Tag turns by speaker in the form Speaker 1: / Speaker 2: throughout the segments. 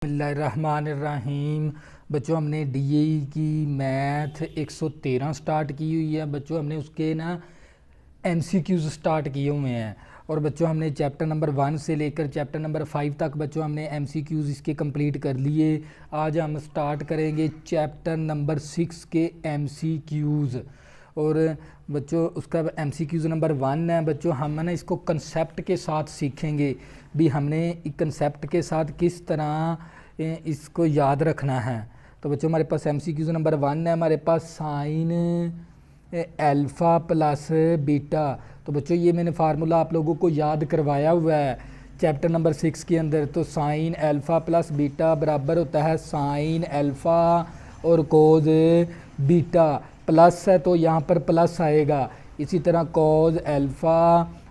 Speaker 1: बिस्मिल्लाहिर्रहमानिर्रहीम। बच्चों हमने डीएई की मैथ 113 स्टार्ट की हुई है। बच्चों हमने उसके ना एमसीक्यूज स्टार्ट किए हुए हैं। और बच्चों हमने चैप्टर नंबर 1 से लेकर चैप्टर नंबर 5 तक बच्चों हमने एमसीक्यूज इसके कंप्लीट कर लिए। आज हम स्टार्ट करेंगे चैप्टर नंबर 6 के एमसीक्यूज। और बच्चों उसका एमसीक्यूज नंबर 1 है। बच्चों हम ना इसको कंसेप्ट के साथ सीखेंगे भी हमने कंसेप्ट के साथ किस तरह इसको याद रखना है। तो बच्चों हमारे पास एमसीक्यूज नंबर 1 है। हमारे पास साइन अल्फ़ा प्लस बीटा। तो बच्चों ये मैंने फार्मूला आप लोगों को याद करवाया हुआ है चैप्टर नंबर 6 के अंदर। तो साइन अल्फ़ा प्लस बीटा बराबर होता है साइन अल्फ़ा और कोज बीटा। प्लस है तो यहाँ पर प्लस आएगा। इसी तरह कोज अल्फ़ा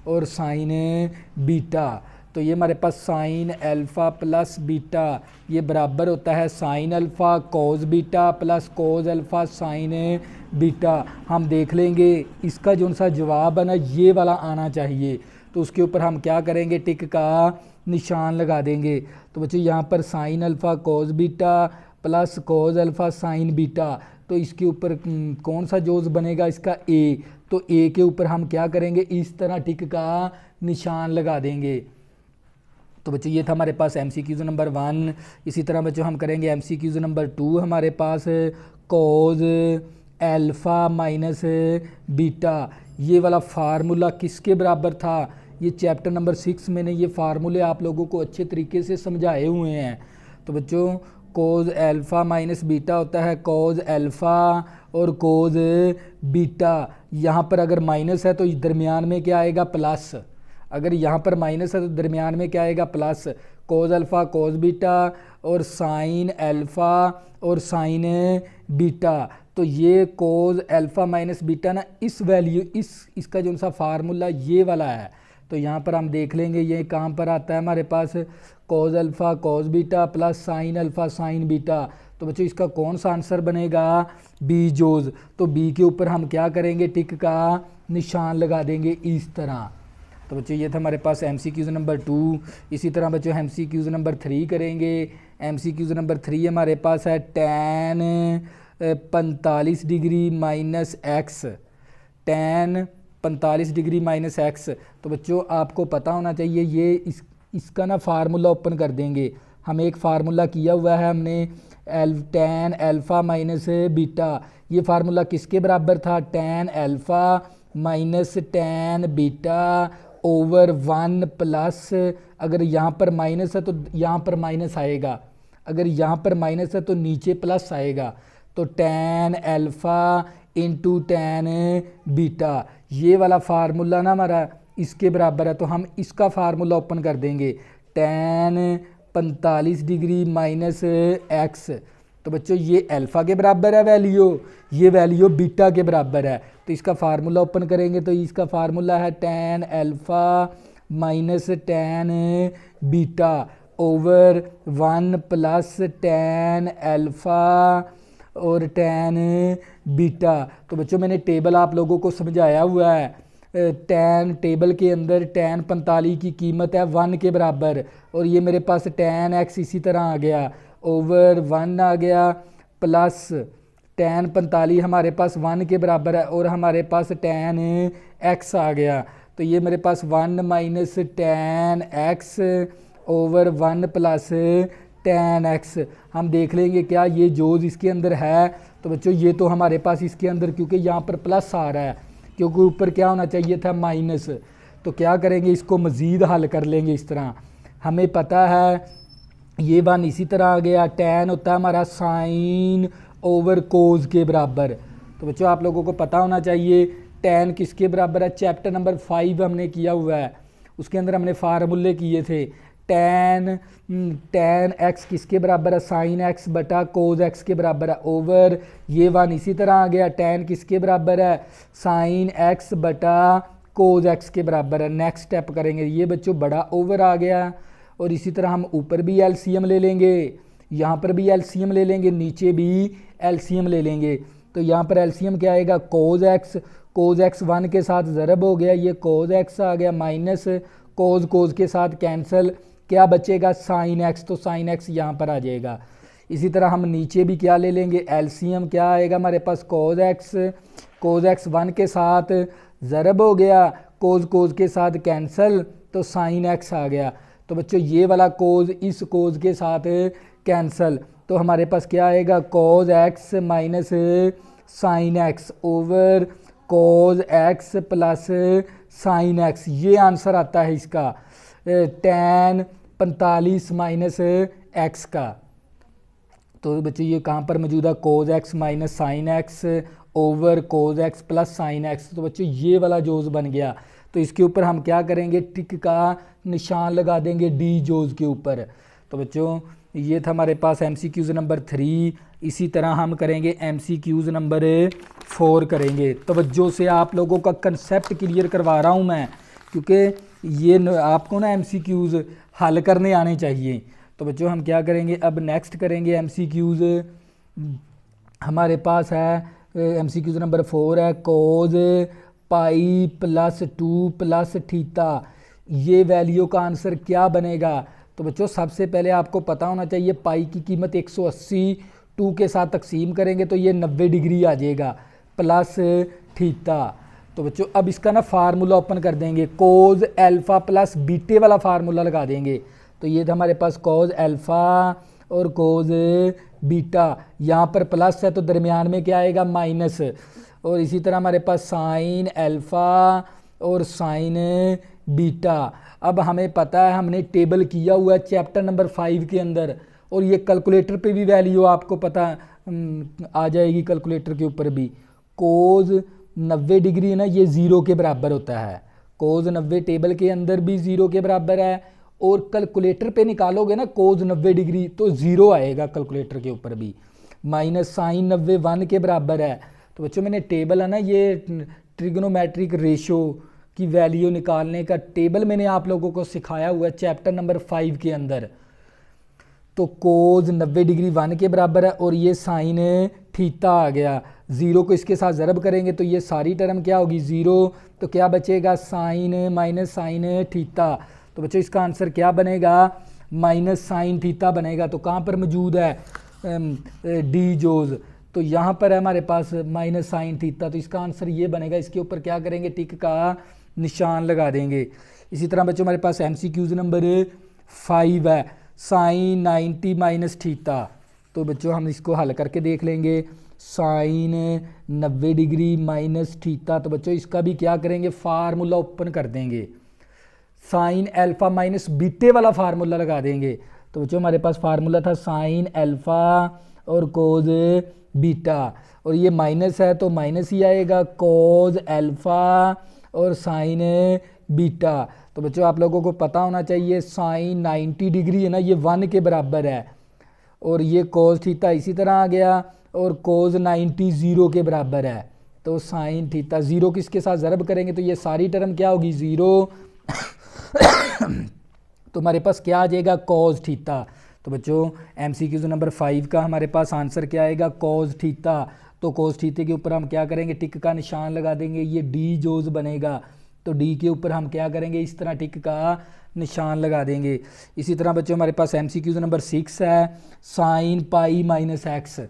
Speaker 1: और साइन बीटा। तो ये हमारे पास साइन अल्फ़ा प्लस बीटा ये बराबर होता है sine alpha cos beta plus कोज अल्फ़ा साइन बीटा। हम देख लेंगे इसका जो सा जवाब है ना ये वाला आना चाहिए। तो उसके ऊपर हम क्या करेंगे, टिक का निशान लगा देंगे। तो बच्चों यहाँ पर sine alpha cos beta plus कोज अल्फ़ा साइन बीटा। तो इसके ऊपर कौन सा जोज बनेगा, इसका ए। तो ए के ऊपर हम क्या करेंगे, इस तरह टिक का निशान लगा देंगे। तो बच्चों ये था हमारे पास एमसीक्यूज नंबर 1। इसी तरह बच्चों हम करेंगे एमसीक्यूज नंबर 2। हमारे पास कोज अल्फ़ा माइनस बीटा ये वाला फार्मूला किसके बराबर था। ये चैप्टर नंबर 6 मैंने ये फार्मूले आप लोगों को अच्छे तरीके से समझाए हुए हैं। तो बच्चों कोज अल्फ़ा माइनस बीटा होता है कोज अल्फ़ा और कोज बीटा। यहाँ पर अगर माइनस है तो दरमियान में क्या आएगा, प्लस। अगर यहाँ पर माइनस है तो दरमियान में क्या आएगा, प्लस। कोज अल्फ़ा कोज बीटा और साइन अल्फ़ा और साइन बीटा। तो ये कोज अल्फ़ा माइनस बीटा ना इस वैल्यू इसका जो सा फार्मूला ये वाला है। तो यहाँ पर हम देख लेंगे ये कहाँ पर आता है हमारे पास, cos alpha cos beta plus sine alpha sine beta. तो बच्चों इसका कौन सा आंसर बनेगा, बी जोज। तो बी के ऊपर हम क्या करेंगे, टिक का निशान लगा देंगे इस तरह। तो बच्चों ये था हमारे पास एमसीक्यूज नंबर 2। इसी तरह बच्चों एमसीक्यूज नंबर 3 करेंगे। एमसीक्यूज नंबर 3 हमारे पास है tan 45 degree minus x. Tan 45 degree minus x. तो बच्चों आपको पता होना चाहिए ये इसका ना फार्मूला ओपन कर देंगे। हम एक फार्मूला किया हुआ है हमने टैन अल्फ़ा माइनस बीटा। ये फार्मूला किसके बराबर था, tan alpha minus tan beta over 1 plus. अगर यहाँ पर माइनस है तो यहाँ पर माइनस आएगा, अगर यहाँ पर माइनस है तो नीचे प्लस आएगा। तो tan alpha into tan beta ये वाला फार्मूला ना हमारा इसके बराबर है। तो हम इसका फार्मूला ओपन कर देंगे, टैन 45 डिग्री माइनस एक्स। तो बच्चों ये अल्फ़ा के बराबर है वैल्यू, ये वैल्यू बीटा के बराबर है। तो इसका फार्मूला ओपन करेंगे तो इसका फार्मूला है tan alpha minus tan beta over 1 plus tan alpha और टैन बीटा। तो बच्चों मैंने टेबल आप लोगों को समझाया हुआ है। टैन टेबल के अंदर टैन 45 की कीमत है 1 के बराबर। और ये मेरे पास टैन एक्स इसी तरह आ गया ओवर 1 आ गया प्लस टैन 45 हमारे पास 1 के बराबर है और हमारे पास टैन एक्स आ गया। तो ये मेरे पास 1 minus tan x over 1 plus tan x. हम देख लेंगे क्या ये जोज इसके अंदर है। तो बच्चों ये तो हमारे पास इसके अंदर क्योंकि यहाँ पर प्लस आ रहा है, क्योंकि ऊपर क्या होना चाहिए था, माइनस। तो क्या करेंगे, इसको मज़ीद हल कर लेंगे इस तरह। हमें पता है ये 1 इसी तरह आ गया। टैन होता है हमारा साइन ओवर कोज के बराबर। तो बच्चों आप लोगों को पता होना चाहिए टैन किसके बराबर है। चैप्टर नंबर 5 हमने किया हुआ है, उसके अंदर हमने फार्मूले किए थे। टैन एक्स किसके बराबर है, साइन एक्स बटा कोज एक्स के बराबर है ओवर ये 1 इसी तरह आ गया। टैन किसके बराबर है, साइन एक्स बटा कोज एक्स के बराबर है। नेक्स्ट स्टेप करेंगे, ये बच्चों बड़ा ओवर आ गया। और इसी तरह हम ऊपर भी एलसीएम ले लेंगे, यहाँ पर भी एलसीएम ले लेंगे, नीचे भी एलसीएम ले लेंगे। तो यहाँ पर एलसीएम क्या आएगा, कोज एक्स 1 के साथ ज़रब हो गया, ये कोज एक्स आ गया माइनस कोज के साथ कैंसिल, क्या बचेगा साइन एक्स, तो साइन एक्स यहाँ पर आ जाएगा। इसी तरह हम नीचे भी क्या ले लेंगे, एलसीएम क्या आएगा हमारे पास, कोज एक्स 1 के साथ ज़रब हो गया, कोज के साथ कैंसल, तो साइन एक्स आ गया। तो बच्चों ये वाला कोज इस कोज के साथ कैंसल, तो हमारे पास क्या आएगा, cos x minus sine x over cos x plus sine x, ये आंसर आता है इसका tan 45 माइनस एक्स का। तो बच्चों ये कहाँ पर मौजूद है, cos x minus sine x over cos x plus sine x. तो बच्चों ये वाला जोज़ बन गया। तो इसके ऊपर हम क्या करेंगे, टिक का निशान लगा देंगे डी जोज़ के ऊपर। तो बच्चों ये था हमारे पास MCQs नंबर 3। इसी तरह हम करेंगे MCQs नंबर 4 करेंगे। तवज्जो से आप लोगों का कंसेप्ट क्लियर करवा रहा हूँ मैं, क्योंकि ये आपको ना MCQs हल करने आने चाहिए। तो बच्चों हम क्या करेंगे, अब नेक्स्ट करेंगे MCQs। हमारे पास है MCQs नंबर 4 है, कोज पाई प्लस 2 प्लस थीटा, ये वैल्यू का आंसर क्या बनेगा। तो बच्चों सबसे पहले आपको पता होना चाहिए पाई की कीमत 180, 2 के साथ तकसीम करेंगे तो ये 90 डिग्री आ जाएगा प्लस थीटा। तो बच्चों अब इसका ना फार्मूला ओपन कर देंगे, कोज अल्फ़ा प्लस बीटे वाला फार्मूला लगा देंगे। तो ये था हमारे पास कोज अल्फ़ा और कोज बीटा, यहाँ पर प्लस है तो दरमियान में क्या आएगा, माइनस। और इसी तरह हमारे पास साइन अल्फ़ा और साइन बीटा। अब हमें पता है, हमने टेबल किया हुआ है चैप्टर नंबर 5 के अंदर, और ये कैलकुलेटर पे भी वैल्यू आपको पता आ जाएगी, कैलकुलेटर के ऊपर भी। कोज 90 डिग्री है ना, ये 0 के बराबर होता है। कोज 90 टेबल के अंदर भी 0 के बराबर है, और कैलकुलेटर पे निकालोगे ना कोज 90 डिग्री तो 0 आएगा कैलकुलेटर के ऊपर भी। माइनस साइन 90 1 के बराबर है। तो बच्चों मैंने टेबल है ना, ये ट्रिग्नोमेट्रिक रेशो की वैल्यू निकालने का टेबल मैंने आप लोगों को सिखाया हुआ है चैप्टर नंबर 5 के अंदर। तो कोज 90 डिग्री 1 के बराबर है, और ये साइन थीटा आ गया। 0 को इसके साथ ज़रब करेंगे तो ये सारी टर्म क्या होगी, 0। तो क्या बचेगा, साइन माइनस साइन थीटा। तो बच्चों इसका आंसर क्या बनेगा, माइनस साइन थीटा बनेगा। तो कहाँ पर मौजूद है, डी जोज़, तो यहाँ पर है हमारे पास माइनस साइन थीटा। तो इसका आंसर ये बनेगा। इसके ऊपर क्या करेंगे, टिक का निशान लगा देंगे। इसी तरह बच्चों हमारे पास MCQs नंबर 5 है, साइन 90 माइनस थीटा। तो बच्चों हम इसको हल करके देख लेंगे, साइन 90 डिग्री माइनस थीटा। तो बच्चों इसका भी क्या करेंगे, फार्मूला ओपन कर देंगे, साइन अल्फ़ा माइनस बीटे वाला फार्मूला लगा देंगे। तो बच्चों हमारे पास फार्मूला था साइन अल्फ़ा और कोज बीटा, और ये माइनस है तो माइनस ही आएगा, कोज अल्फ़ा और साइन बीटा। तो बच्चों आप लोगों को पता होना चाहिए साइन 90 डिग्री है ना, ये 1 के बराबर है, और ये कोज थीटा इसी तरह आ गया, और कोज 90 0 के बराबर है। तो साइन थीटा 0 किसके साथ ज़रब करेंगे तो ये सारी टर्म क्या होगी, 0। तो हमारे पास क्या आ जाएगा, कोज थीटा। तो बच्चों MCQs नंबर 5 का हमारे पास आंसर क्या आएगा, कोज थीटा। तो कोज थीटे के ऊपर हम क्या करेंगे, टिक का निशान लगा देंगे, ये डी जोज़ बनेगा। तो डी के ऊपर हम क्या करेंगे, इस तरह टिक का निशान लगा देंगे। इसी तरह बच्चों हमारे पास MCQs नंबर 6 है, साइन पाई माइनस एक्स।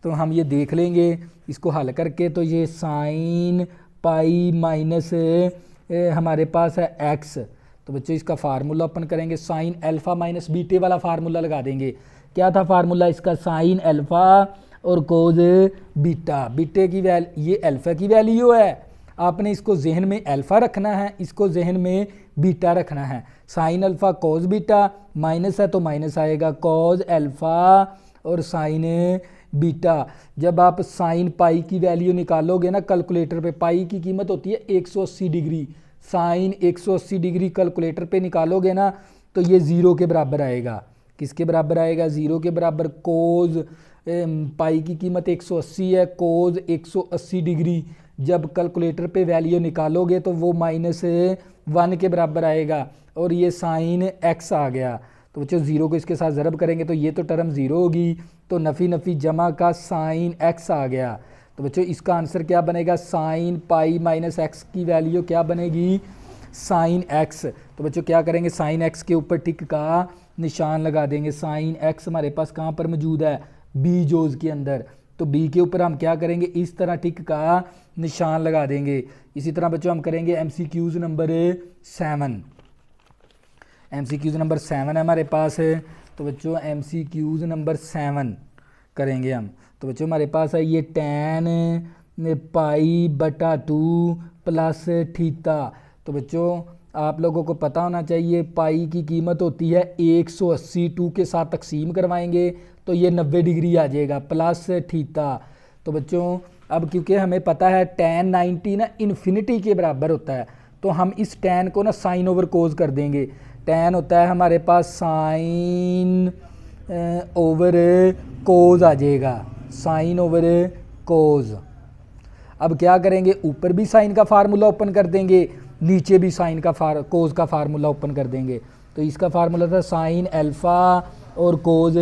Speaker 1: तो हम ये देख लेंगे इसको हल करके। तो ये साइन पाई माइनस हमारे पास है एक्स। तो बच्चों इसका फार्मूला ओपन करेंगे, साइन अल्फ़ा माइनस बीटे वाला फार्मूला लगा देंगे। क्या था फार्मूला इसका, साइन अल्फ़ा और कोज बीटा। बीटे की वैल्यू, ये अल्फ़ा की वैल्यू है, आपने इसको जहन में अल्फ़ा रखना है, इसको जहन में बीटा रखना है। Sine alpha cos beta, minus है तो माइनस आएगा, कोज अल्फ़ा और साइन बीटा। जब आप साइन पाई की वैल्यू निकालोगे ना कैलकुलेटर पे, पाई की कीमत होती है 180 डिग्री, साइन 180 डिग्री कैलकुलेटर पे निकालोगे ना तो ये 0 के बराबर आएगा। किसके बराबर आएगा, 0 के बराबर। कोज पाई की कीमत 180 है, कोज 180 डिग्री जब कैलकुलेटर पे वैल्यू निकालोगे तो वो -1 के बराबर आएगा, और ये साइन एक्स आ गया। तो बच्चों 0 को इसके साथ ज़रब करेंगे तो ये तो टर्म 0 होगी, तो नफ़ी नफ़ी जमा का साइन एक्स आ गया। तो बच्चों इसका आंसर क्या बनेगा, साइन पाई माइनस एक्स की वैल्यू क्या बनेगी, साइन एक्स। तो बच्चों क्या करेंगे, साइन एक्स के ऊपर टिक का निशान लगा देंगे। साइन एक्स हमारे पास कहाँ पर मौजूद है, बी जोज के अंदर, तो बी के ऊपर हम क्या करेंगे, इस तरह टिक का निशान लगा देंगे। इसी तरह बच्चों हम करेंगे MCQs नंबर 7। MCQs नंबर 7 है हमारे पास, तो बच्चों MCQs नंबर 7 करेंगे हम। तो बच्चों हमारे पास है ये tan π/2 प्लस थीटा। तो बच्चों आप लोगों को पता होना चाहिए पाई की कीमत होती है 180, 2 के साथ तकसीम करवाएंगे तो ये 90 डिग्री आ जाएगा, प्लस थीटा। तो बच्चों अब क्योंकि हमें पता है tan 90 ना इन्फिनिटी के बराबर होता है, तो हम इस tan को ना साइन ओवर कोज कर देंगे। tan होता है हमारे पास साइन ओवर कोज आ जाएगा, साइन ओवर कोज। अब क्या करेंगे, ऊपर भी साइन का फार्मूला ओपन कर देंगे, नीचे भी साइन का कोज का फार्मूला ओपन कर देंगे। तो इसका फार्मूला था साइन अल्फा और कोज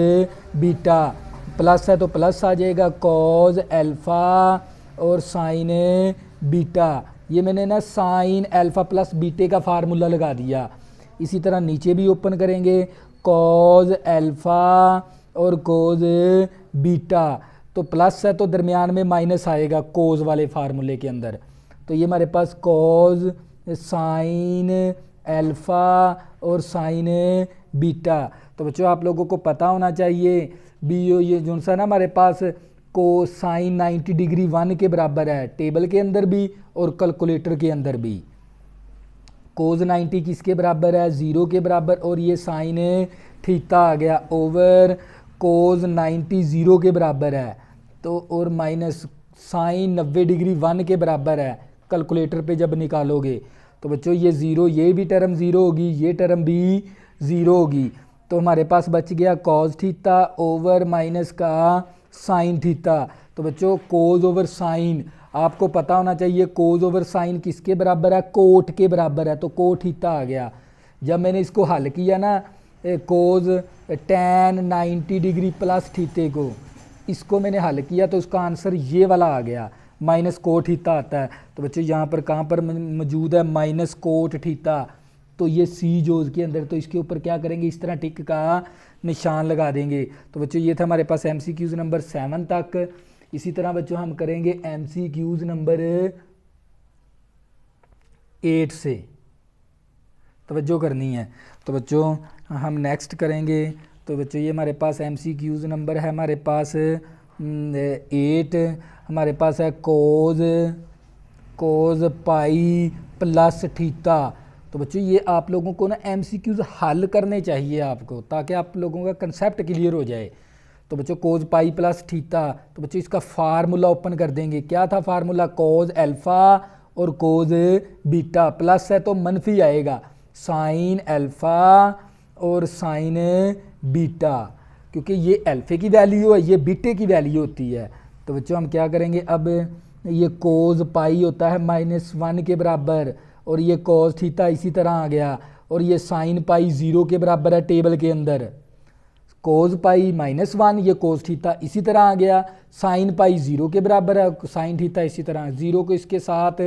Speaker 1: बीटा, प्लस है तो प्लस आ जाएगा कोज अल्फा और साइन बीटा। ये मैंने ना साइन अल्फा प्लस बीटे का फार्मूला लगा दिया। इसी तरह नीचे भी ओपन करेंगे कोज अल्फा और कोज बीटा, तो प्लस है तो दरमियान में माइनस आएगा कोज वाले फार्मूले के अंदर। तो ये हमारे पास कोज साइन अल्फा और साइन बीटा। तो बच्चों आप लोगों को पता होना चाहिए बी ये जो सा ना हमारे पास को साइन 90 डिग्री 1 के बराबर है, टेबल के अंदर भी और कैलकुलेटर के अंदर भी। कोज 90 किसके बराबर है, 0 के बराबर, और ये साइन थीटा आ गया ओवर कोज 90 0 के बराबर है, तो और माइनस साइन 90 डिग्री 1 के बराबर है कैलकुलेटर पे जब निकालोगे। तो बच्चों ये 0, ये भी टर्म 0 होगी, ये टर्म भी 0 होगी। तो हमारे पास बच गया कॉस थीटा ओवर माइनस का साइन थीटा। तो बच्चों कोज ओवर साइन आपको पता होना चाहिए, कोज ओवर साइन किसके बराबर है, कोट के बराबर है, तो कोट थीटा आ गया। जब मैंने इसको हल किया ना कोज tan 90 डिग्री प्लस थीटे को, इसको मैंने हल किया तो उसका आंसर ये वाला आ गया, माइनस कोट थीटा आता है। तो बच्चों यहाँ पर कहाँ पर मौजूद है, माइनस कोट थीटा, तो ये सी जोज के अंदर, तो इसके ऊपर क्या करेंगे, इस तरह टिक का निशान लगा देंगे। तो बच्चों ये था हमारे पास MCQs नंबर 7 तक। इसी तरह बच्चों हम करेंगे MCQs नंबर 8 से, तवज्जो करनी है। तो बच्चों हम नेक्स्ट करेंगे। तो बच्चों ये हमारे पास MCQs नंबर है हमारे पास 8, हमारे पास है कोज पाई प्लस थीटा। तो बच्चों ये आप लोगों को ना MCQs हल करने चाहिए आपको, ताकि आप लोगों का कंसेप्ट क्लियर हो जाए। तो बच्चों कोज पाई प्लस थीटा, तो बच्चों इसका फार्मूला ओपन कर देंगे। क्या था फार्मूला, कोज अल्फा और कोज बीटा, प्लस है तो मनफी आएगा, साइन अल्फा और साइन बीटा, क्योंकि ये अल्फे की वैल्यू है, ये बीटे की वैल्यू होती है। तो बच्चों हम क्या करेंगे, अब ये कोज पाई होता है -1 के बराबर, और ये कोज थीटा इसी तरह आ गया, और ये साइन पाई 0 के बराबर है टेबल के अंदर, कोज पाई -1, ये कोज थीटा इसी तरह आ गया, साइन पाई 0 के बराबर है, साइन थीटा इसी तरह, 0 को इसके साथ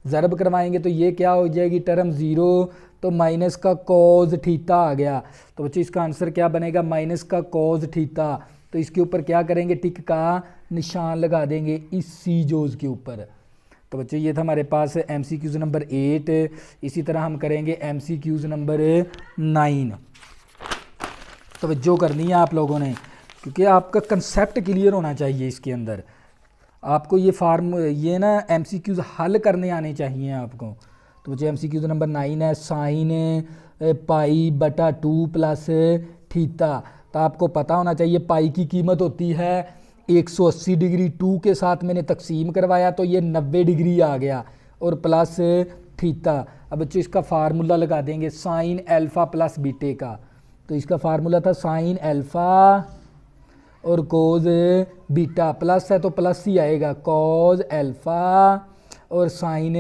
Speaker 1: ज़रब करवाएंगे तो ये क्या हो जाएगी टर्म 0, तो माइनस का कोज थीटा आ गया। तो बच्चों इसका आंसर क्या बनेगा, माइनस का कोज थीटा। तो इसके ऊपर क्या करेंगे, टिक का निशान लगा देंगे इस सी जोज के ऊपर। तो बच्चों ये था हमारे पास MCQs नंबर 8। इसी तरह हम करेंगे MCQs नंबर 9। तवज्जो करनी है आप लोगों ने, क्योंकि आपका कंसेप्ट क्लियर होना चाहिए इसके अंदर। आपको ये ना MCQs हल करने आने चाहिए आपको। तो बच्चे MCQs नंबर 9 है, साइन π/2 प्लस थीटा। तो आपको पता होना चाहिए पाई की कीमत होती है 180 डिग्री, 2 के साथ मैंने तकसीम करवाया तो ये 90 डिग्री आ गया, और प्लस थीटा। अब बच्चों इसका फार्मूला लगा देंगे साइन अल्फा प्लस बीटे का। तो इसका फार्मूला था साइन अल्फा और कोज बीटा, प्लस है तो प्लस ही आएगा, कोज अल्फा और साइन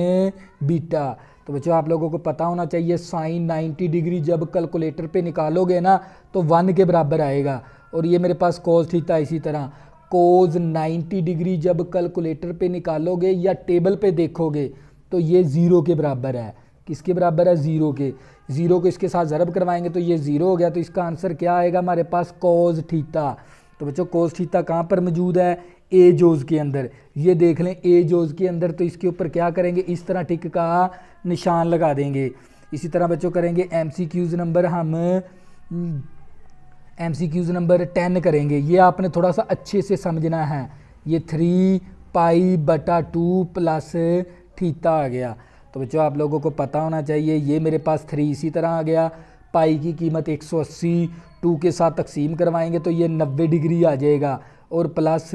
Speaker 1: बीटा। तो बच्चों आप लोगों को पता होना चाहिए साइन 90 डिग्री जब कैलकुलेटर पे निकालोगे ना तो 1 के बराबर आएगा, और ये मेरे पास कोज थीटा इसी तरह, कोज 90 डिग्री जब कैलकुलेटर पे निकालोगे या टेबल पे देखोगे तो ये 0 के बराबर है। किसके बराबर है, 0 के। ज़ीरो को इसके साथ ज़रब करवाएंगे तो ये ज़ीरो हो गया। तो इसका आंसर क्या आएगा हमारे पास, कोस थीटा। तो बच्चों कोस थीटा कहाँ पर मौजूद है, ए जोज़ के अंदर। ये देख लें ए जोज़ के अंदर, तो इसके ऊपर क्या करेंगे, इस तरह टिक का निशान लगा देंगे। इसी तरह बच्चों करेंगे MCQs नंबर, हम MCQs नंबर 10 करेंगे। ये आपने थोड़ा सा अच्छे से समझना है। ये 3π/2 प्लस थीटा आ गया। तो बच्चों आप लोगों को पता होना चाहिए, ये मेरे पास 3 इसी तरह आ गया। पाई की कीमत 180, 2 के साथ तकसीम करवाएंगे तो ये 90 डिग्री आ जाएगा और प्लस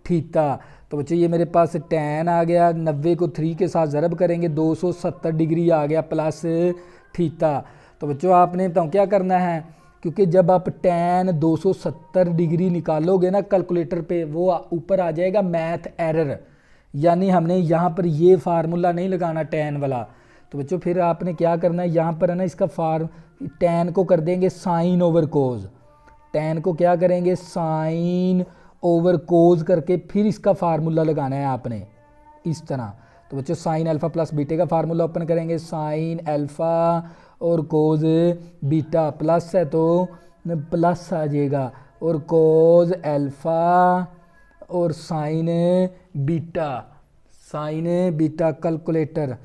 Speaker 1: थीटा। तो बच्चों ये मेरे पास tan आ गया, 90 को 3 के साथ ज़रब करेंगे 270 डिग्री आ गया प्लस थीटा। तो बच्चों आपने तो क्या करना है, क्योंकि जब आप tan 270 डिग्री निकालोगे ना कैलकुलेटर पे, वो ऊपर आ जाएगा मैथ एरर, यानी हमने यहाँ पर ये फार्मूला नहीं लगाना tan वाला। तो बच्चों फिर आपने क्या करना है, यहाँ पर है ना इसका tan को कर देंगे साइन ओवर कोज। tan को क्या करेंगे, साइन ओवर कोज करके फिर इसका फार्मूला लगाना है आपने इस तरह। तो बच्चों साइन अल्फ़ा प्लस बीटे का फार्मूला ओपन करेंगे, साइन अल्फ़ा और कोज बीटा, प्लस है तो प्लस आ जाएगा, और कोज अल्फ़ा और साइन बीटा कैलकुलेटर,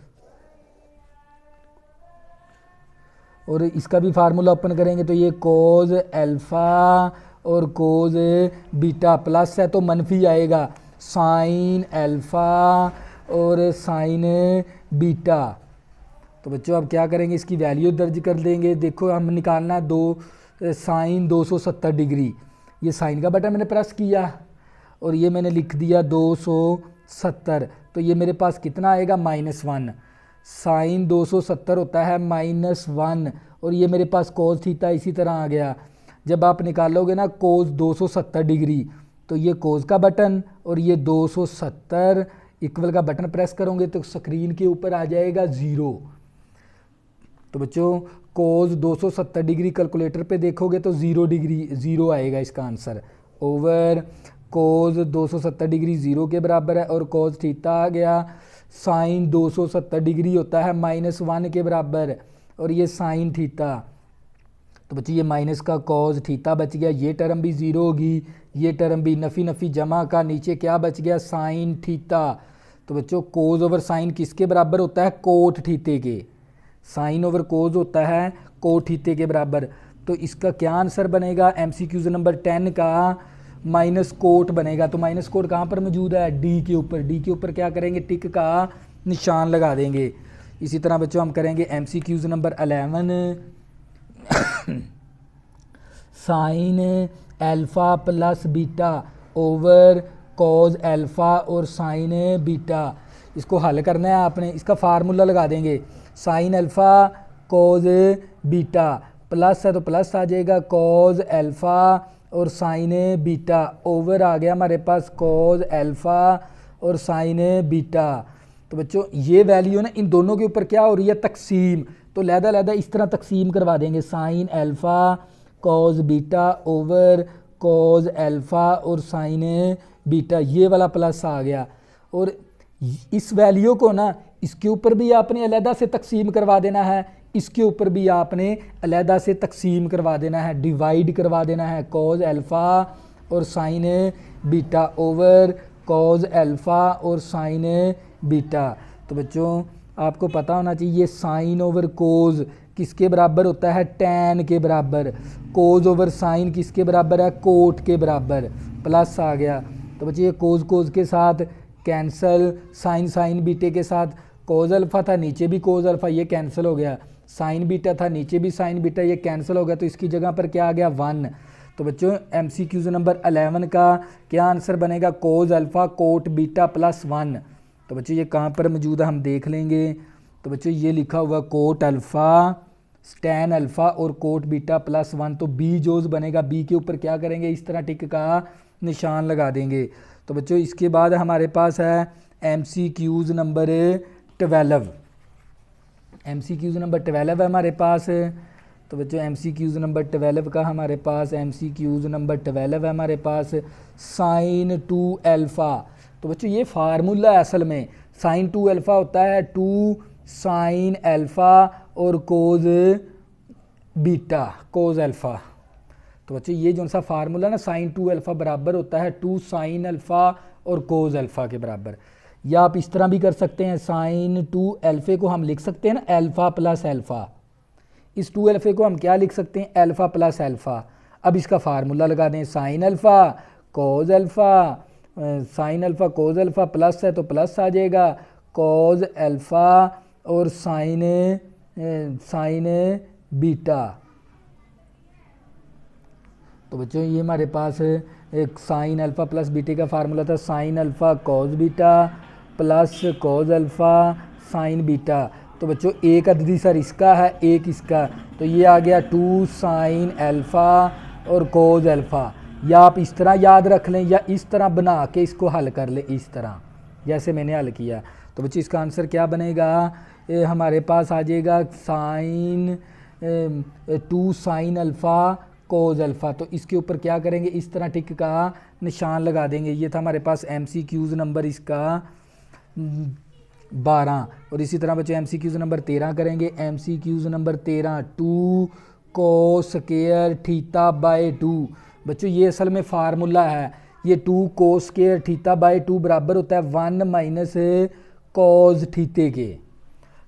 Speaker 1: और इसका भी फार्मूला ओपन करेंगे तो ये कोज अल्फ़ा और कोज बीटा, प्लस है तो मनफी आएगा, साइन अल्फ़ा और साइन बीटा। तो बच्चों अब क्या करेंगे, इसकी वैल्यू दर्ज कर देंगे। देखो हम निकालना है साइन 270 डिग्री। ये साइन का बटन मैंने प्रेस किया और ये मैंने लिख दिया 270, तो ये मेरे पास कितना आएगा, -1। साइन 270 होता है -1, और ये मेरे पास कोस थीटा इसी तरह आ गया। जब आप निकालोगे ना कोस 270 डिग्री, तो ये कोस का बटन और ये 270 इक्वल का बटन प्रेस करोगे तो स्क्रीन के ऊपर आ जाएगा 0। तो बच्चों कोस 270 डिग्री कैलकुलेटर पे देखोगे तो 0 आएगा इसका आंसर, ओवर कोस 270 डिग्री 0 के बराबर है, और कोस थीटा आ गया साइन 270 डिग्री होता है -1 के बराबर, और ये साइन थीटा। तो बच्चों ये माइनस का कॉज थीटा बच गया, ये टर्म भी 0 होगी, ये टर्म भी नफ़ी जमा का, नीचे क्या बच गया, साइन थीटा। तो बच्चों कोज ओवर साइन किसके बराबर होता है, कोट थीटे के। साइन ओवर कोज होता है कोट थीटे के बराबर। तो इसका क्या आंसर बनेगा, MCQ नंबर 10 का माइनस कोट बनेगा। तो माइनस कोट कहाँ पर मौजूद है, डी के ऊपर। डी के ऊपर क्या करेंगे, टिक का निशान लगा देंगे। इसी तरह बच्चों हम करेंगे MCQ number 11, sine alpha plus beta over cause alpha और साइन बीटा। इसको हल करना है आपने, इसका फार्मूला लगा देंगे, sign alpha cos beta, plus है तो प्लस आ जाएगा कॉज अल्फ़ा और साइन बीटा, ओवर आ गया हमारे पास कॉज अल्फ़ा और साइन बीटा। तो बच्चों ये वैल्यू ना इन दोनों के ऊपर क्या हो रही है, तकसीम। तो लहदा इस तरह तकसीम करवा देंगे, sign alpha cos beta over cause alpha और साइन बीटा, ये वाला प्लस आ गया। और इस वैल्यू को ना इसके ऊपर भी आपने अलहदा से तकसीम करवा देना है, इसके ऊपर भी आपने अलहदा से तकसीम करवा देना है, डिवाइड करवा देना है, कॉज अल्फ़ा और sine beta over cause alpha और साइन बीटा। तो बच्चों आपको पता होना चाहिए साइन ओवर कोज किसके बराबर होता है, टैन के बराबर। कोज ओवर साइन किसके बराबर है, कोट के बराबर, प्लस आ गया। तो बच्चे ये कोज के साथ कैंसल, साइन बीटे के साथ कोज अल्फ़ा था, नीचे भी कोज अल्फ़ा, ये कैंसिल हो गया। साइन बीटा था, नीचे भी साइन बीटा, ये कैंसिल हो गया। तो इसकी जगह पर क्या आ गया, 1। तो बच्चों MCQ नंबर 11 का क्या आंसर बनेगा, कोज अल्फ़ा कोट बीटा प्लस 1। तो बच्चों ये कहाँ पर मौजूद है हम देख लेंगे। तो बच्चों ये लिखा हुआ कोट अल्फ़ा, स्टैन अल्फ़ा और कोट बीटा प्लस 1। तो बी जोज बनेगा, बी के ऊपर क्या करेंगे, इस तरह टिक का निशान लगा देंगे। तो बच्चों इसके बाद हमारे पास है MCQ नंबर 12। MCQ नंबर 12 है हमारे पास। तो बच्चों MCQ नंबर 12 का हमारे पास MCQ नंबर 12 है हमारे पास, साइन 2 अल्फ़ा। तो बच्चों ये फार्मूला है असल में, साइन 2 अल्फ़ा होता है 2 साइन अल्फ़ा और कोज बीटा कोज अल्फ़ा। तो बच्चों ये जो सा फार्मूला ना साइन 2 अल्फ़ा बराबर होता है 2 साइन अल्फ़ा और कोज अल्फ़ा के बराबर। या आप इस तरह भी कर सकते हैं, साइन 2 अल्फ़े को हम लिख सकते हैं ना अल्फ़ा प्लस अल्फ़ा। इस 2 अल्फ़े को हम क्या लिख सकते हैं, अल्फ़ा प्लस अल्फ़ा। अब इसका फार्मूला लगा दें, साइन अल्फ़ा कोज अल्फ़ा, साइन अल्फ़ा कोज अल्फ़ा प्लस है तो प्लस आ जाएगा, कोज अल्फ़ा और साइन बीटा। तो बच्चों ये हमारे पास एक साइन अल्फ़ा प्लस बीटे का फार्मूला था, sine alpha cos beta plus कोज अल्फ़ा साइन बीटा। तो बच्चों एक अददी सर इसका है, एक इसका, तो ये आ गया 2 साइन अल्फ़ा और कोज अल्फ़ा। या आप इस तरह याद रख लें या इस तरह बना के इसको हल कर लें, इस तरह जैसे मैंने हल किया। तो बच्चों इसका आंसर क्या बनेगा, हमारे पास आ जाएगा साइन 2 साइन अल्फ़ा कोज अल्फ़ा। तो इसके ऊपर क्या करेंगे, इस तरह टिक का निशान लगा देंगे। ये था हमारे पास MCQs नंबर इसका 12। और इसी तरह बच्चों MCQs नंबर 13 करेंगे। MCQs number 13 2 cos square theta by 2। बच्चों ये असल में फार्मूला है, ये 2 कोस स्क्वायर थीटा बाय 2 बराबर होता है 1 माइनस कोस थीटे के।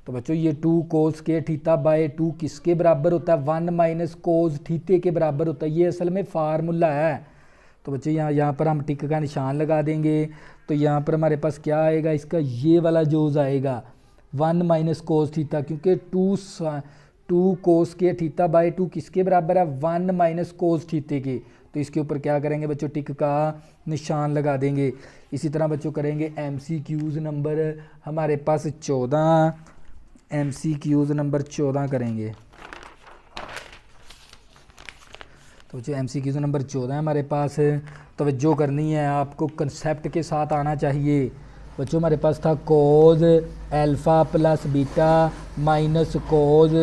Speaker 1: तो बच्चों ये 2 कोस के थीटा बाय 2 किसके बराबर होता है, 1 माइनस कोस थीटे के बराबर होता है। ये असल में फार्मूला है। तो बच्चों यहाँ पर हम टिक का निशान लगा देंगे। तो यहाँ पर हमारे पास क्या आएगा, इसका ये वाला जोज आएगा 1 माइनस कोस थीटा, क्योंकि 2 कोस के थीटा बाय 2 किसके बराबर है, 1 माइनस कोस थीटे के। तो इसके ऊपर क्या करेंगे बच्चों, टिक का निशान लगा देंगे। इसी तरह बच्चों करेंगे MCQs नंबर हमारे पास 14, MCQs नंबर 14 करेंगे। तो बच्चों MCQs नंबर 14 हमारे पास। तवज्जो करनी है, आपको कंसेप्ट के साथ आना चाहिए। बच्चों हमारे पास था cos alpha plus beta minus cos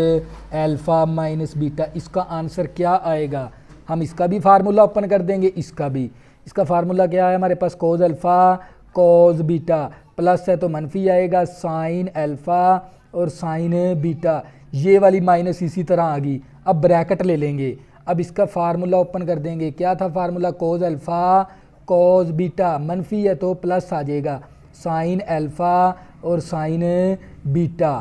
Speaker 1: alpha minus beta. इसका आंसर क्या आएगा, हम इसका भी फार्मूला ओपन कर देंगे, इसका भी। इसका फार्मूला क्या है हमारे पास, cos alpha cos beta, plus है तो मनफी आएगा साइन अल्फ़ा और साइन बीटा। ये वाली माइनस इसी तरह आ गई। अब ब्रैकेट ले लेंगे, अब इसका फार्मूला ओपन कर देंगे। क्या था फार्मूला, कोज अल्फ़ा कोज बीटा, मनफी है तो प्लस आ जाएगा साइन अल्फ़ा और साइन बीटा।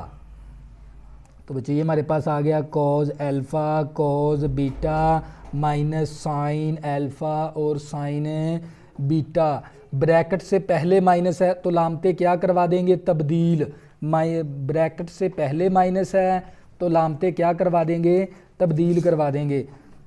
Speaker 1: तो बच्चों ये हमारे पास आ गया कोज alpha cos beta minus sine alpha और साइन बीटा। ब्रैकेट से पहले माइनस है तो लामते क्या करवा देंगे, तब्दील। ब्रैकेट से पहले माइनस है तो लामते क्या करवा देंगे, तब्दील करवा देंगे।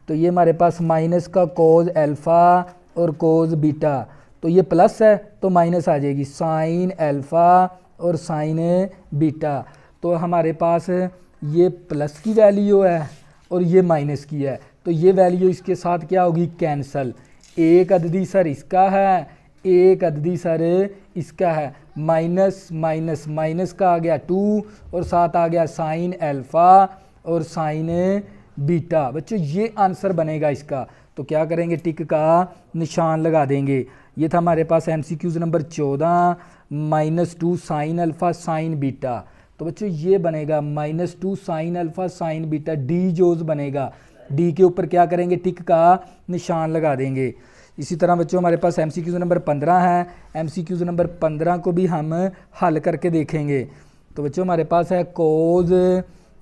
Speaker 1: तो ये हमारे पास माइनस का कोज अल्फ़ा और कोज बीटा, तो ये प्लस है तो माइनस आ जाएगी साइन अल्फ़ा और साइन बीटा। तो हमारे पास ये प्लस की वैल्यू है और ये माइनस की है, तो ये वैल्यू इसके साथ क्या होगी, कैंसल। एक अददी सर इसका है, एक अददी सर इसका है, माइनस माइनस माइनस का आ गया 2 और साथ आ गया साइन अल्फ़ा और साइन बीटा। बच्चों ये आंसर बनेगा इसका। तो क्या करेंगे, टिक का निशान लगा देंगे। ये था हमारे पास MCQs number 14 -2 sine alpha sine beta. तो बच्चों ये बनेगा -2 sine alpha sine beta, D जोज बनेगा। डी के ऊपर क्या करेंगे, टिक का निशान लगा देंगे। इसी तरह बच्चों हमारे पास MCQs नंबर 15 है। MCQs नंबर 15 को भी हम हल करके देखेंगे। तो बच्चों हमारे पास है cos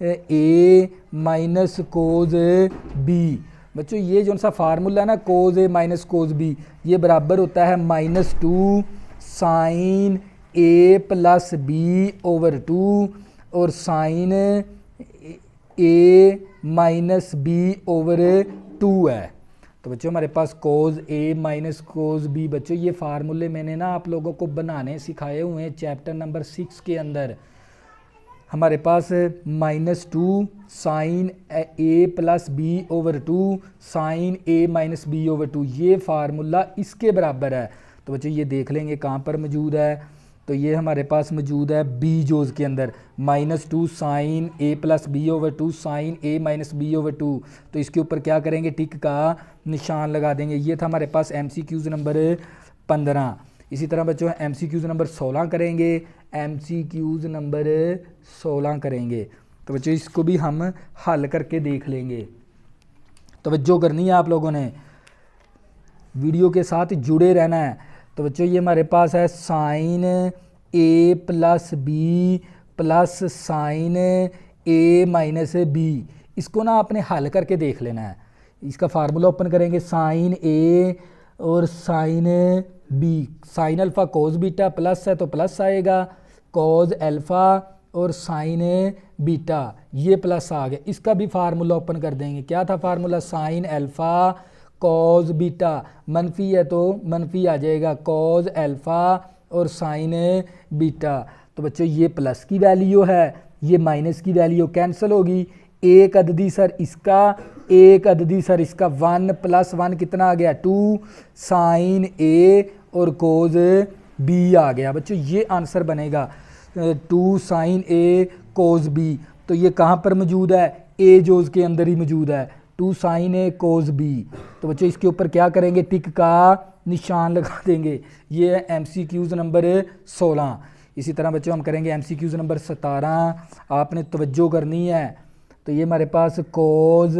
Speaker 1: A minus cos B। बच्चों ये जो सा फार्मूला है ना, cos A minus cos B, ये बराबर होता है -2 sine A plus B over 2 और sine A minus B over 2 है। तो बच्चों हमारे पास cos A minus cos B, बच्चों ये फार्मूले मैंने ना आप लोगों को बनाने सिखाए हुए हैं चैप्टर नंबर 6 के अंदर। हमारे पास -2 sine A plus B over 2 sine A minus B over 2, ये फार्मूला इसके बराबर है। तो बच्चों ये देख लेंगे कहाँ पर मौजूद है। तो ये हमारे पास मौजूद है बी जोज के अंदर, -2 sine A plus B over 2 sine A minus B over 2। तो इसके ऊपर क्या करेंगे, टिक का निशान लगा देंगे। ये था हमारे पास MCQs नंबर 15। इसी तरह बच्चों MCQs नंबर 16 करेंगे। MCQs नंबर 16 करेंगे। तो बच्चों इसको भी हम हल करके देख लेंगे। तवज्जो करनी है आप लोगों ने, वीडियो के साथ जुड़े रहना है। तो बच्चों ये हमारे पास है sine A plus B plus sine A minus B. इसको ना आपने हल करके देख लेना है। इसका फार्मूला ओपन करेंगे, साइन ए और sine B, sine alpha cos beta plus है तो प्लस आएगा, कोस अल्फ़ा और साइन बीटा ये प्लस आ गया। इसका भी फार्मूला ओपन कर देंगे। क्या था फार्मूला, साइन अल्फ़ा कॉज बीटा, मनफी है तो मनफी आ जाएगा, कॉज अल्फ़ा और साइन बीटा। तो बच्चों ये प्लस की वैल्यू है, ये माइनस की वैल्यू कैंसिल होगी। एक अददी सर इसका, एक अददी सर इसका, 1 + 1 कितना आ गया 2 साइन ए और कोज बी आ गया। बच्चों ये आंसर बनेगा 2 साइन ए कोज बी। तो ये कहाँ पर मौजूद है, ए जोज के अंदर ही मौजूद है, 2 साइन ए कोज बी। तो बच्चों इसके ऊपर क्या करेंगे, टिक का निशान लगा देंगे। ये है MCQs नंबर 16। इसी तरह बच्चों हम करेंगे MCQs नंबर 17। आपने तवज्जो करनी है। तो ये हमारे पास कोज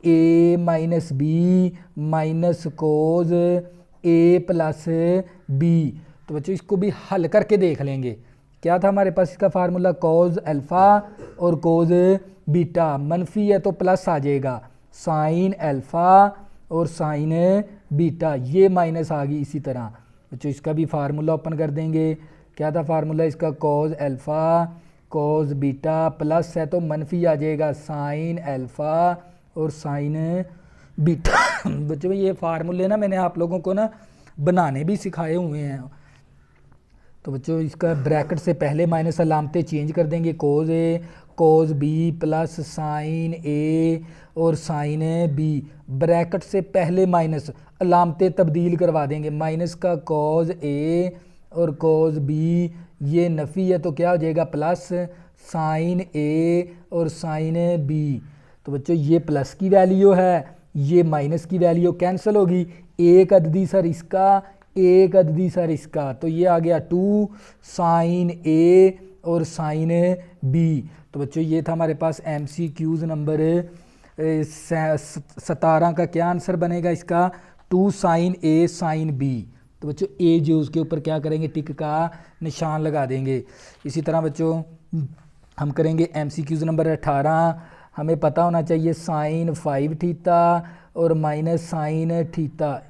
Speaker 1: ए माइनस बी माइनस कोज ए प्लस बी। तो बच्चों इसको भी हल करके देख लेंगे। क्या था हमारे पास इसका फार्मूला, कोज अल्फ़ा और कोज बीटा, मनफी है तो प्लस आ जाएगा, साइन अल्फ़ा और साइन बीटा, ये माइनस आ गई। इसी तरह बच्चों इसका भी फार्मूला ओपन कर देंगे। क्या था फार्मूला इसका, कोज अल्फ़ा कोज बीटा, प्लस है तो मनफी आ जाएगा, साइन अल्फ़ा और साइन बीटा। बच्चों ये फार्मूले ना मैंने आप लोगों को ना बनाने भी सिखाए हुए हैं। तो बच्चों इसका ब्रैकेट से पहले माइनस अलामतें चेंज कर देंगे, कोज ए कोज बी प्लस साइन ए और साइन बी, ब्रैकेट से पहले माइनस अलामतें तब्दील करवा देंगे, माइनस का कोज ए और कोज बी, ये नफ़ी है तो क्या हो जाएगा प्लस साइन ए और साइन बी। तो बच्चों ये प्लस की वैल्यू है, ये माइनस की वैल्यू कैंसिल होगी, एक अददी सर इसका, एक अददी सर इसका, तो ये आ गया 2 साइन ए और साइन बी। तो बच्चों ये था हमारे पास MCQs नंबर 17 का। क्या आंसर बनेगा इसका, 2 साइन ए साइन बी। तो बच्चों ए जो उसके ऊपर क्या करेंगे, टिक का निशान लगा देंगे। इसी तरह बच्चों हम करेंगे MCQs नंबर 18। हमें पता होना चाहिए साइन 5 थीटा और माइनस साइन थीटा,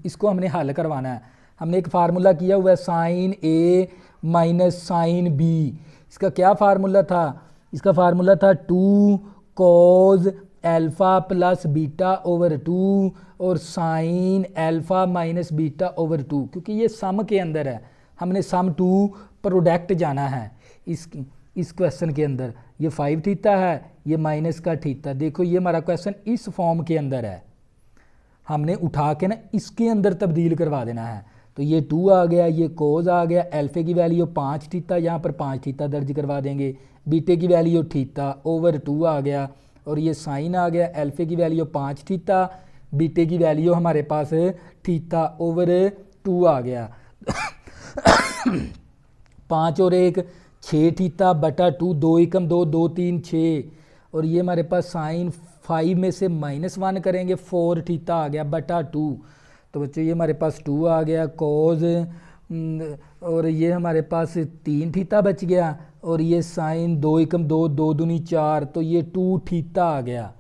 Speaker 1: इसको हमने हल करवाना है। हमने एक फार्मूला किया हुआ है sine A minus sine B. इसका क्या फार्मूला था, इसका फार्मूला था 2 कोज अल्फ़ा प्लस बीटा ओवर 2 और sine alpha minus beta over 2। क्योंकि ये सम के अंदर है, हमने सम 2 प्रोडक्ट जाना है इस क्वेश्चन के अंदर। ये 5 थीटा है, ये माइनस का थीटा। देखो ये हमारा क्वेश्चन इस फॉर्म के अंदर है, हमने उठा के ना इसके अंदर तब्दील करवा देना है। तो ये 2 आ गया, ये कोज आ गया, अल्फ़े की वैल्यू 5 थीटा, यहाँ पर 5 थीटा दर्ज करवा देंगे, बीटे की वैल्यू थीटा ओवर 2 आ गया, और ये साइन आ गया, अल्फ़े की वैल्यू 5 थीटा, बीटे की वैल्यू हमारे पास थीटा ओवर 2 आ गया। 5 और 1 6 थीटा बटा 2, 2 एकम 2, 2 3 6, और ये हमारे पास साइन 5 में से -1 करेंगे, 4 थीटा आ गया बटा 2। तो बच्चों ये हमारे पास 2 आ गया, कोज और ये हमारे पास 3 थीटा बच गया, और ये साइन 2 एकम 2, 2 दूनी 4, तो ये 2 थीटा आ गया।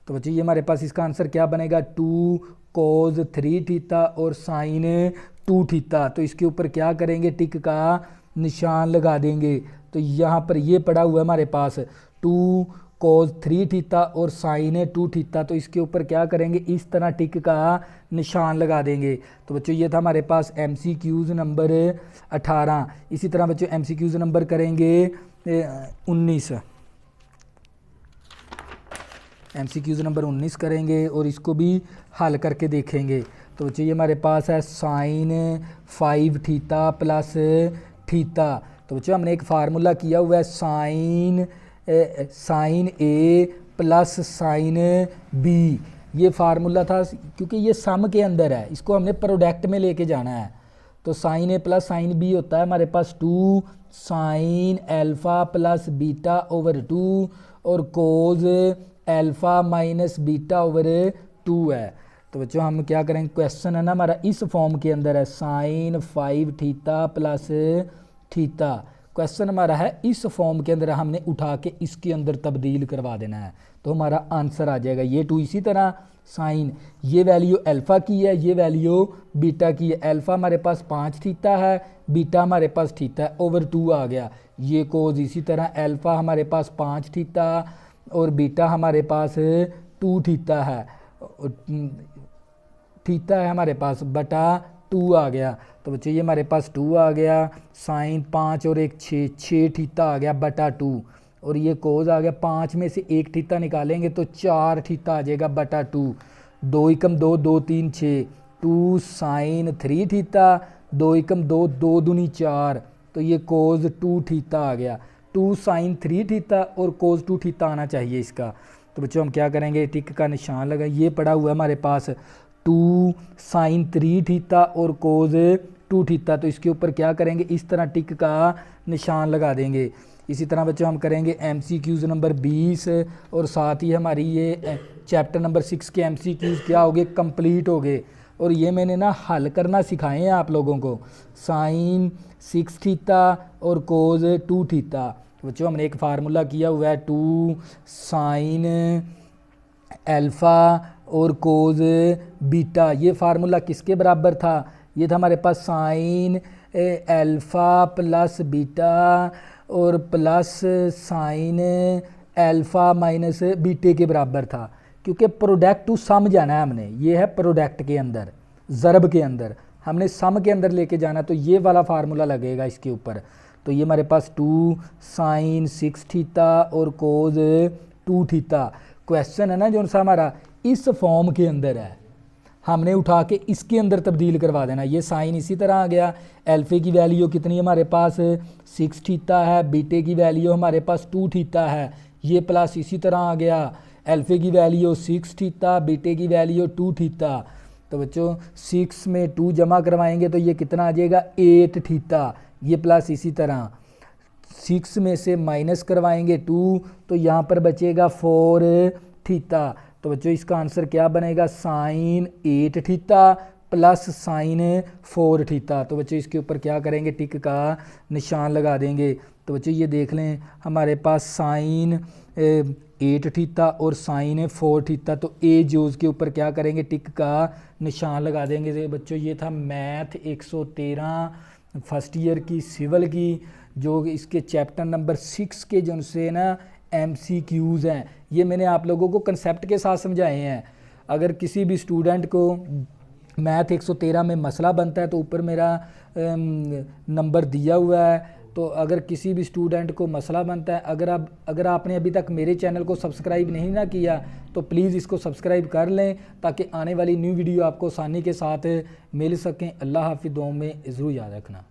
Speaker 1: तो बच्चों ये हमारे पास इसका आंसर क्या बनेगा, 2 कोज 3 थीटा और साइन 2 थीटा। तो इसके ऊपर क्या करेंगे, टिक का निशान लगा देंगे। तो यहाँ पर ये पड़ा हुआ है हमारे पास 2 कोज 3 थीटा और साइन 2 थीटा। तो इसके ऊपर क्या करेंगे, इस तरह टिक का निशान लगा देंगे। तो बच्चों ये था हमारे पास MCQs नंबर 18। इसी तरह बच्चों MCQs नंबर करेंगे 19। MCQs नंबर 19 करेंगे और इसको भी हल करके देखेंगे। तो बच्चों ये हमारे पास है साइन 5 थीटा प्लस थीटा। तो बच्चों हमने एक फार्मूला किया हुआ है sine A plus sine B. ये फार्मूला था क्योंकि ये सम के अंदर है, इसको हमने प्रोडक्ट में लेके जाना है। तो sign A plus sine B होता है हमारे पास 2 sine alpha plus beta over 2 और कोज अल्फ़ा माइनस बीटा ओवर 2 है। तो बच्चों हम क्या करेंगे, क्वेश्चन है ना हमारा इस फॉर्म के अंदर है sine 5 theta plus theta. Question हमारा है इस फॉर्म के अंदर, हमने उठा के इसके अंदर तब्दील करवा देना है तो हमारा आंसर आ जाएगा ये 2। इसी तरह साइन ये वैल्यू अल्फ़ा की है, ये वैल्यू बीटा की है। अल्फ़ा हमारे पास 5 थीटा है, बीटा हमारे पास थीटा है, ओवर 2 आ गया ये कोज। इसी तरह अल्फ़ा हमारे पास 5 थीटा और बीटा हमारे पास 2 थीटा है, थीटा है हमारे पास बटा 2 आ गया। तो बच्चे ये हमारे पास 2 आ गया, साइन 5 और 1 6 थीटा आ गया बटा 2 और ये कोज आ गया। 5 में से 1 थीटा निकालेंगे तो 4 थीटा आ जाएगा बटा 2। 2 एकम 2 2 3 6 2 साइन 3 थीटा, 2 एकम 2 2 दूनी 4 तो ये कोज 2 थीटा आ गया। 2 साइन 3 थीटा और कोज 2 थीटा आना चाहिए इसका। तो बच्चों हम क्या करेंगे, टिक का निशान लगा, ये पड़ा हुआ है हमारे पास 2 साइन 3 थीटा और कोज 2 थीटा। तो इसके ऊपर क्या करेंगे, इस तरह टिक का निशान लगा देंगे। इसी तरह बच्चों हम करेंगे MCQs नंबर 20 और साथ ही हमारी ये चैप्टर नंबर 6 के MCQs क्या हो गए, कंप्लीट हो गए। और ये मैंने ना हल करना सिखाए हैं आप लोगों को, साइन 6 थीटा और कोज 2 थीटा। बच्चों हमने एक फार्मूला किया हुआ है 2 साइन अल्फ़ा और कोज बीटा। ये फार्मूला किसके बराबर था, ये था हमारे पास साइन अल्फ़ा प्लस बीटा और प्लस साइन अल्फ़ा माइनस बीटे के बराबर था, क्योंकि प्रोडक्ट टू सम जाना है हमने। ये है प्रोडक्ट के अंदर, ज़रब के अंदर हमने सम के अंदर लेके जाना, तो ये वाला फार्मूला लगेगा इसके ऊपर। तो ये हमारे पास 2 साइन 6 थीटा और कोज 2 थीटा। क्वेश्चन है ना जो सा हमारा इस फॉर्म के अंदर है, हमने उठा के इसके अंदर तब्दील करवा देना। ये साइन इसी तरह आ गया, अल्फ़े की वैल्यू कितनी हमारे पास 6 थीटा है, बीटे की वैल्यू हमारे पास 2 थीटा है, ये प्लस इसी तरह आ गया, अल्फ़े की वैल्यू 6 थीटा, बीटे की वैल्यू 2 थीटा। तो बच्चों 6 में 2 जमा करवाएंगे तो ये कितना आ जाएगा 8 थीटा, ये प्लस इसी तरह 6 में से माइनस करवाएंगे 2 तो यहाँ पर बचेगा 4 थीटा। तो बच्चों इसका आंसर क्या बनेगा, sine 8 theta plus sine 4 theta. तो बच्चों इसके ऊपर क्या करेंगे, टिक का निशान लगा देंगे। तो बच्चों ये देख लें हमारे पास साइन 8 थीटा और साइन 4 थीटा। तो ए जोज के ऊपर क्या करेंगे, टिक का निशान लगा देंगे। तो बच्चों ये था मैथ 113 फर्स्ट ईयर की सिविल की, जो इसके चैप्टर नंबर 6 के जो से ना MCQs हैं, ये मैंने आप लोगों को कंसेप्ट के साथ समझाए हैं। अगर किसी भी स्टूडेंट को मैथ 113 में मसला बनता है तो ऊपर मेरा नंबर दिया हुआ है। तो अगर किसी भी स्टूडेंट को मसला बनता है, अगर आपने अभी तक मेरे चैनल को सब्सक्राइब नहीं ना किया तो प्लीज़ इसको सब्सक्राइब कर लें ताकि आने वाली न्यू वीडियो आपको आसानी के साथ मिल सकें। अल्लाह हाफिज़, दुआ में ज़रूर याद रखना।